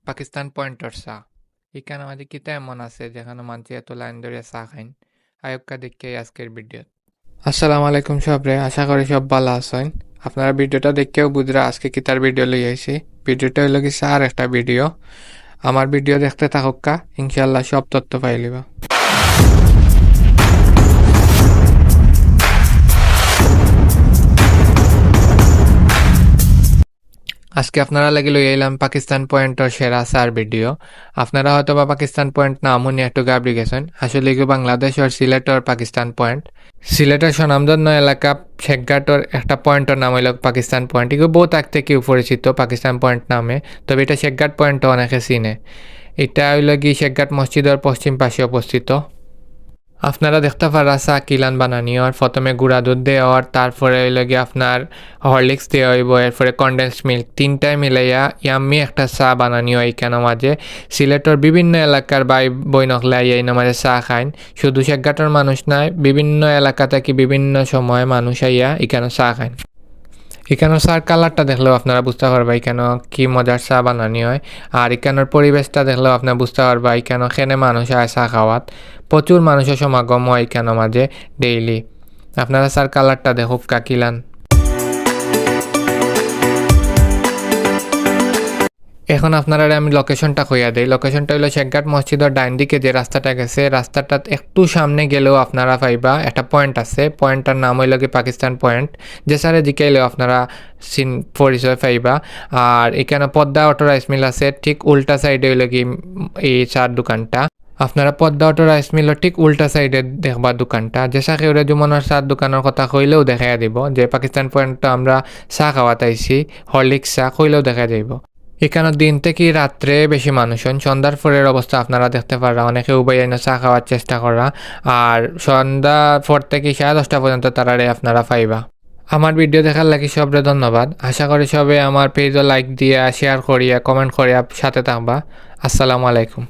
পাকিস্তান পয়েন্টর চা এখানে আমাদের কিতা এমন আছে যেখানে মানুষ এত লাইন ধরে চা খাইন আয়ক্কা দেখে আজকের ভিডিও। আসসালামু আলাইকুম সবরে, আশা করি সব ভালো আছেন। আপনারা ভিডিওটা দেখেও বুঝরা আজকে কিতার ভিডিও লই আইছি। ভিডিওটা হইল কি চার একটা ভিডিও। আমার ভিডিও দেখতে থাকুকা, ইনশাল্লাহ সব তথ্য পাইলিবা। আজকে আপনারা লাগি লই আইলাম পাকিস্তান পয়েন্টর সেরা চার ভিডিও। আপনারা হয়তো বা পাকিস্তান পয়েন্ট নাম শুনে একটু গাবড়ি গেছেন। আসলে কি বাংলাদেশের সিলেটর পাকিস্তান পয়েন্ট। সিলেটের স্বনামধন্য এলাকা শেখঘাটর একটা পয়েন্টের নাম হইল পাকিস্তান পয়েন্ট। এগুলো বহুত আগ থেকে পরিচিত পাকিস্তান পয়েন্ট নামে, তবে এটা শেখঘাট পয়েন্টও অনেকে চিনে। এটা হইল কি শেখঘাট মসজিদের পশ্চিম পাশে অবস্থিত। আপনারা দেখতে পারা চা কিলান বানানি আর প্রথমে গুঁড়া দুধ দেওয়ার, তারপরে হইল গিয়ে আপনার হরলিক্স দেওয়া হইব, এরপরে কনডেন্স মিল্ক তিনটায় মিলাইয়া ইয়াম্মি একটা চা বানানি হয় কেন মাঝে। সিলেটের বিভিন্ন এলাকার বাই বই নকলাই এই মাঝে চা খাইন। শুধু শেখঘাটের মানুষ নাই, বিভিন্ন এলাকা থেকে বিভিন্ন সময় মানুষ আইয়া এখানে চা খাইন। এখানের চার কালারটা দেখলেও আপনারা বুঝতে পারবা এখানে কি মজার চা বানানি হয়। আর এখানের পরিবেশটা দেখলেও আপনারা বুঝতে পারবা এখানে খেনে মানুষ আয় চা খাওয়াত। প্রচুর মানুষের সমাগম হয় এখানের মাঝে ডেইলি। আপনারা চার কালারটা দেখুক কাকিলান। এখন আপনারা আমি লোকেশনটা কইয়া দেই। লোকেশনটা হলো শেখঘাট মসজিদের ডাইন দিকে যে রাস্তাটা গেছে, রাস্তাটা একটু সামনে গেলেও আপনারা পাইবা একটা পয়েন্ট আছে। পয়েন্টটার নাম হইল কি পাকিস্তান পয়েন্ট। যে সারে জিকাইলেও আপনারা পরিচয় পাইবা। আর এখানে পদ্মা অটো রাইস মিল আছে, ঠিক উল্টা সাইডে হইল কি এই চার দোকানটা। আপনারা পদ্মা অটো রাইস মিলের ঠিক উল্টা সাইডে দেখবা দোকানটা। যে চা খেউরে জুমনের চার দোকানের কথা কইলেও দেখাইয়া দিব যে পাকিস্তান পয়েন্টটা আমরা চা খাওয়াত আইছি, হরলিক্স চা কইলেও দেখা যাইব। এখানে দিন থেকে রাত্রে বেশি মানুষ হন। সন্ধ্যার পরের অবস্থা আপনারা দেখতে পারা, অনেকে উবাই এনে চা খাওয়ার চেষ্টা করা। আর সন্ধ্যা পর থেকে 10:30 পর্যন্ত তারারে আপনারা পাইবা। আমার ভিডিও দেখার লাগি সবরে ধন্যবাদ। আশা করি সবে আমার পেজও লাইক দিয়া শেয়ার করিয়া কমেন্ট করিয়া সাথে থাকবা। আসসালামু আলাইকুম।